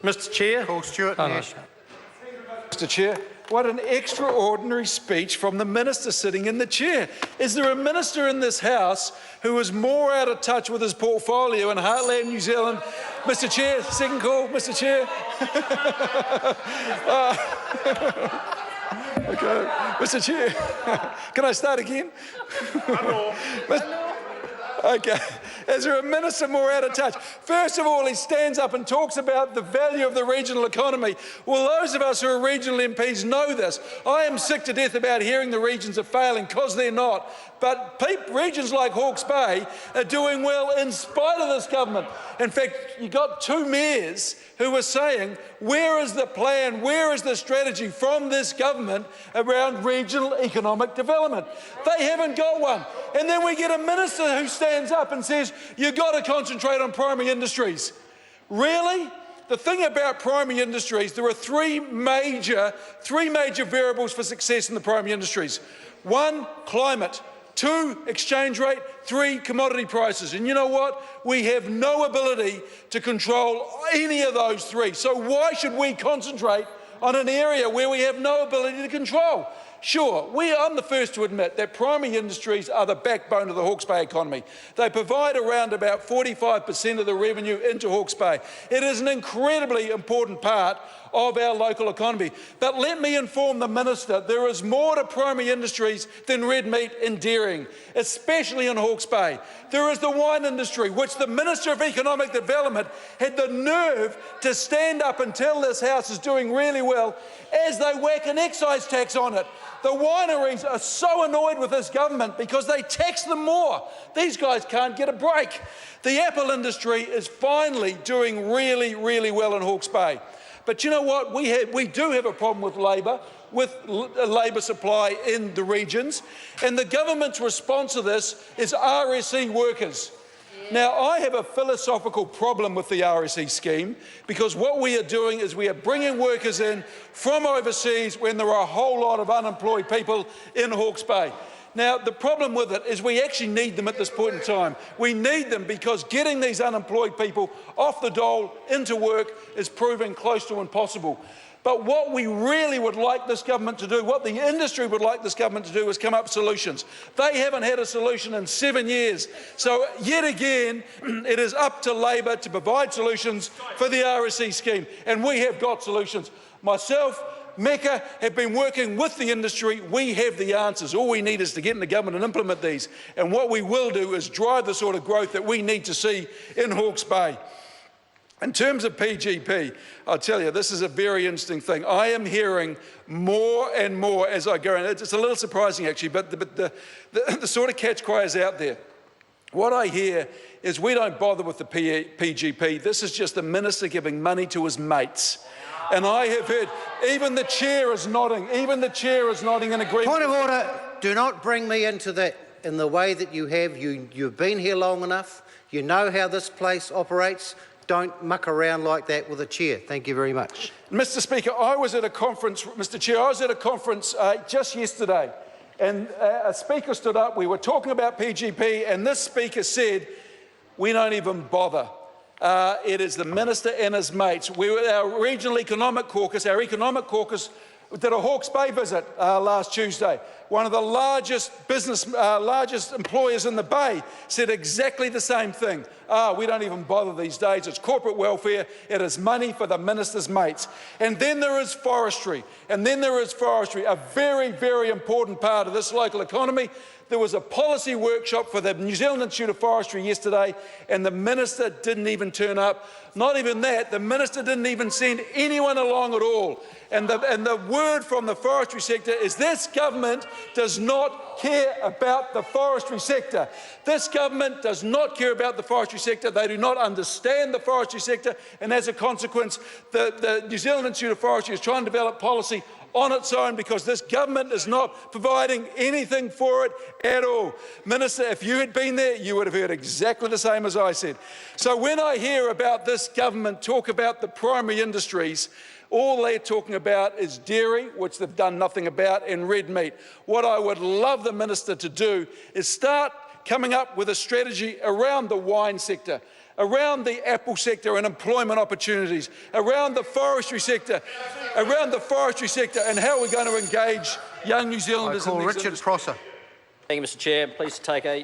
Mr Chair. Paul Stewart. Mr Chair, what an extraordinary speech from the minister sitting in the chair. Is there a minister in this House who is more out of touch with his portfolio in Heartland, New Zealand? Mr Chair, second call, Mr Chair. Okay. Mr Chair, can I start again? Okay. Is there a minister more out of touch? First of all, he stands up and talks about the value of the regional economy. Well, those of us who are regional MPs know this. I am sick to death about hearing the regions are failing, because they're not. But regions like Hawke's Bay are doing well in spite of this government. In fact, you got two mayors who were saying, where is the plan, where is the strategy from this government around regional economic development? They haven't got one. And then we get a minister who stands up and says, you've got to concentrate on primary industries. Really? The thing about primary industries, there are three major variables for success in the primary industries. One, climate. Two, exchange rate. Three, commodity prices. And you know what? We have no ability to control any of those three. So why should we concentrate on an area where we have no ability to control? Sure, I'm the first to admit that primary industries are the backbone of the Hawke's Bay economy. They provide around about 45% of the revenue into Hawke's Bay. It is an incredibly important part of our local economy. But let me inform the minister, there is more to primary industries than red meat and dairying, especially in Hawke's Bay. There is the wine industry, which the Minister of Economic Development had the nerve to stand up and tell this House is doing really well as they whack an excise tax on it. The wineries are so annoyed with this government because they tax them more. These guys can't get a break. The apple industry is finally doing really, really well in Hawke's Bay. But you know what? We do have a problem with labour supply in the regions, and the government's response to this is RSE workers. Now, I have a philosophical problem with the RSE scheme, because what we are doing is we are bringing workers in from overseas when there are a whole lot of unemployed people in Hawke's Bay. Now, the problem with it is we actually need them at this point in time. We need them because getting these unemployed people off the dole into work is proving close to impossible. But what we really would like this government to do, what the industry would like this government to do, is come up with solutions. They haven't had a solution in 7 years. So yet again, it is up to Labor to provide solutions for the RSE scheme. And we have got solutions. Myself, Mecca have been working with the industry. We have the answers. All we need is to get in the government and implement these. And what we will do is drive the sort of growth that we need to see in Hawke's Bay. In terms of PGP, I'll tell you, this is a very interesting thing. I am hearing more and more as I go, and it's a little surprising actually, but the sort of catch cry is out there. What I hear is we don't bother with the PGP. This is just the minister giving money to his mates. And I have heard, even the chair is nodding, in agreement. Point of order, do not bring me into that in the way that you have. You've been here long enough, you know how this place operates. Don't muck around like that with a chair. Thank you very much. Mr Speaker, I was at a conference, Mr Chair, I was at a conference just yesterday, and a speaker stood up, we were talking about PGP, and this speaker said, we don't even bother. It is the minister and his mates. Our regional economic caucus, did a Hawke's Bay visit last Tuesday. One of the largest employers in the Bay said exactly the same thing. We don't even bother these days. It's corporate welfare. It is money for the minister's mates. And then there is forestry. A very, very important part of this local economy. There was a policy workshop for the New Zealand Institute of Forestry yesterday, and the minister didn't even turn up. Not even that, the minister didn't even send anyone along at all. And the word from the forestry sector is this government does not care about the forestry sector. This government does not care about the forestry sector. They do not understand the forestry sector, and as a consequence, the New Zealand Institute of Forestry is trying to develop policy on its own because this government is not providing anything for it at all. Minister, if you had been there, you would have heard exactly the same as I said. So when I hear about this government talk about the primary industries, all they're talking about is dairy, which they've done nothing about, and red meat. What I would love the minister to do is start coming up with a strategy around the wine sector, around the apple sector and employment opportunities, around the forestry sector, and how we're going to engage young New Zealanders in these industries. Richard Prosser. Thank you, Mr. Chair. Please take a